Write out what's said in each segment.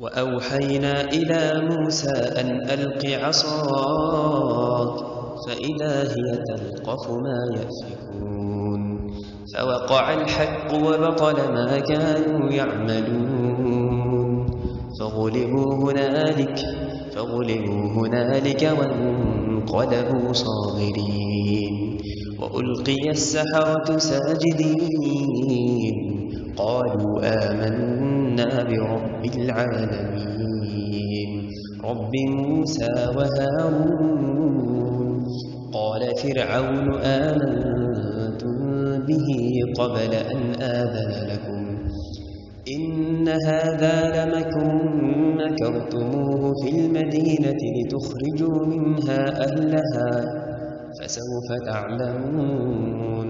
وأوحينا إلى موسى أن ألق عصاك فإذا هي تلقف ما يأفكون فوقع الحق وبطل ما كانوا يعملون فغلبوا هنالك وانقلبوا صاغرين وألقي السحرة ساجدين قالوا آمنا برب العالمين رب موسى وهارون قال فرعون آمنتم به قبل أن آذن لكم إن هذا لمكر مكرتموه في المدينة لتخرجوا منها أهلها فسوف تعلمون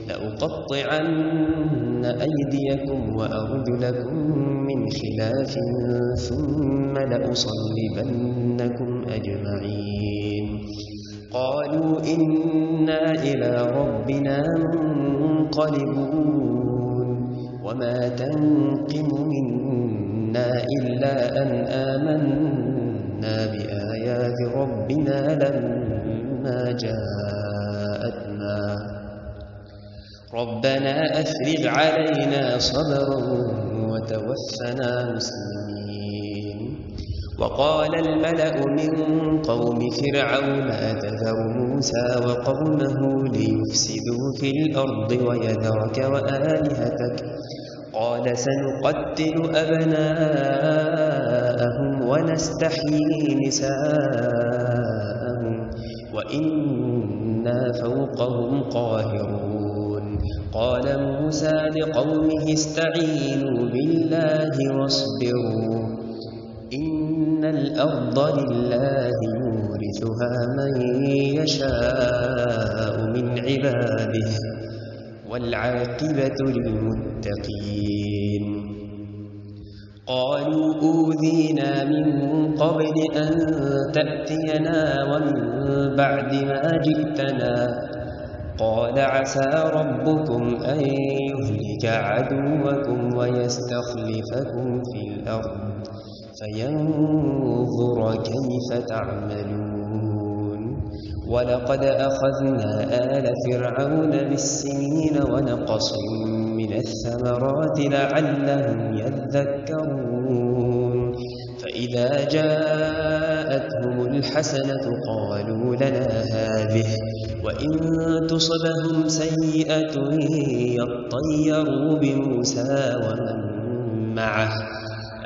لأقطعن أيديكم وأرجلكم من خلاف ثم لأصلبنكم أجمعين قالوا إنا إلى ربنا منقلبون وما تنقم منا إلا أن آمنا بآيات ربنا لما جاءتنا ربنا أفرغ علينا صبرا وتوفنا مسلمين وقال الملأ من قوم فرعون أتذر موسى وقومه ليفسدوا في الأرض ويذرك وآلهتك قال سنقتل أبناءهم ونستحيي نساءهم وإنا فوقهم قاهرون قال موسى لقومه استعينوا بالله واصبروا إن الأرض لله يورثها من يشاء من عباده والعاقبة للمتقين قالوا أوذينا من قبل أن تأتينا ومن بعد ما جئتنا قال عسى ربكم أن يهلك عدوكم ويستخلفكم في الأرض فينظر كيف تعملون ولقد أخذنا آل فرعون بالسنين ونقص من الثمرات لعلهم يذكرون فإذا جاءتهم الحسنة قالوا لنا هذه وإن تصبهم سيئة يطيروا بموسى ومن معه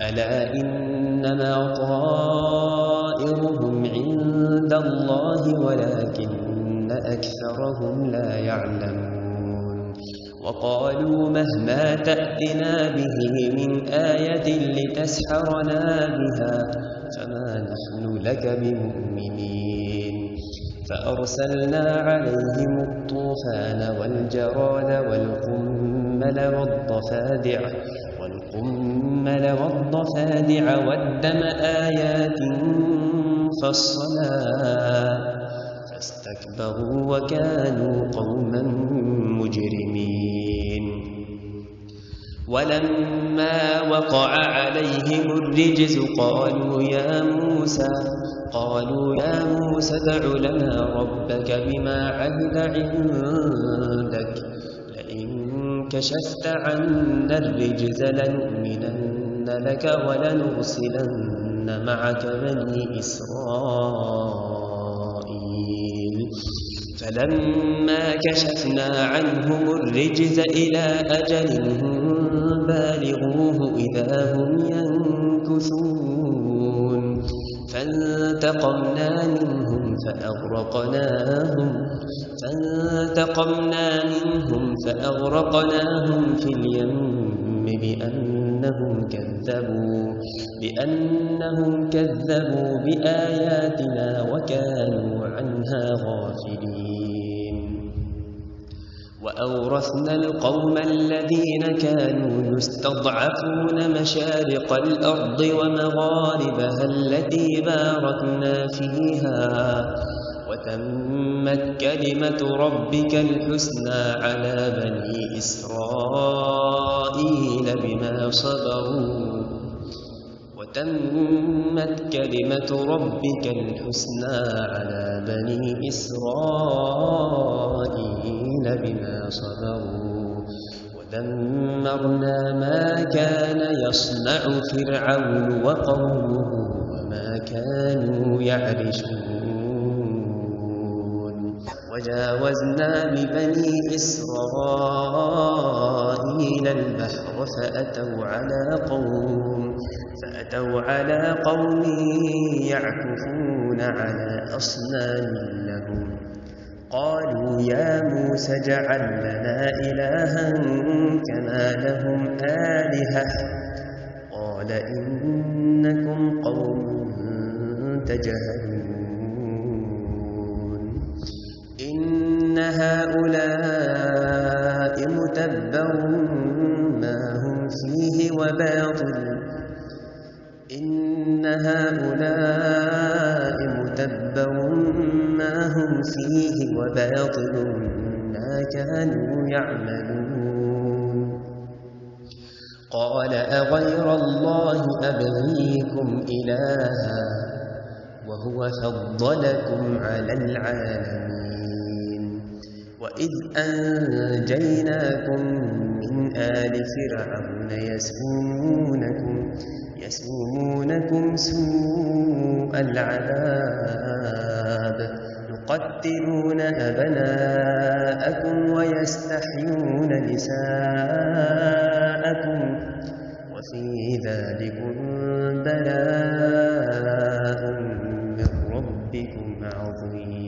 ألا إنما طائرهم عند الله ولكن أكثرهم لا يعلمون وقالوا مهما تأتنا به من آية لتسحرنا بها فما نحن لك بمؤمنين فأرسلنا عليهم الطوفان والجراد والضفادع والدم آيات مفصلات فاستكبروا وكانوا قوما مجرمين ولما وقع عليهم الرجز قالوا يا موسى ادع لنا ربك بما عهد عندك لئن كشفت عنا الرجز لنؤمنن لك ولنرسلن معك بني إسرائيل فلما كشفنا عنهم الرجز إلى أجل هم بالغوه إذا هم ينكثون فانتقمنا منهم في اليم بأنهم كذبوا بآياتنا وكانوا عنها غافلين وأورثنا القوم الذين كانوا يستضعفون مشارق الأرض ومغاربها التي باركنا فيها وتمت كلمة ربك الحسنى على بني إسرائيل بما صبروا وتمت كلمة ربك الحسنى على بني إسرائيل بما صبروا ودمرنا ما كان يصنع فرعون وقومه وما كانوا يعرشون وجاوزنا ببني إسرائيل البحر فأتوا على قوم يعكفون على أصنام لهم قالوا يا موسى اجعل لنا إلها كما لهم آلهة قال إنكم قوم تجهلون إن هؤلاء متبر ما هم فيه وباطل ما كانوا يعملون قال أغير الله أبغيكم إلها وهو فضلكم على العالمين وإذ أنجيناكم من آل فرعون يسومونكم سوء العذاب يقتلون أبناءكم ويستحيون نساءكم وفي ذلكم بلاء من ربكم عظيم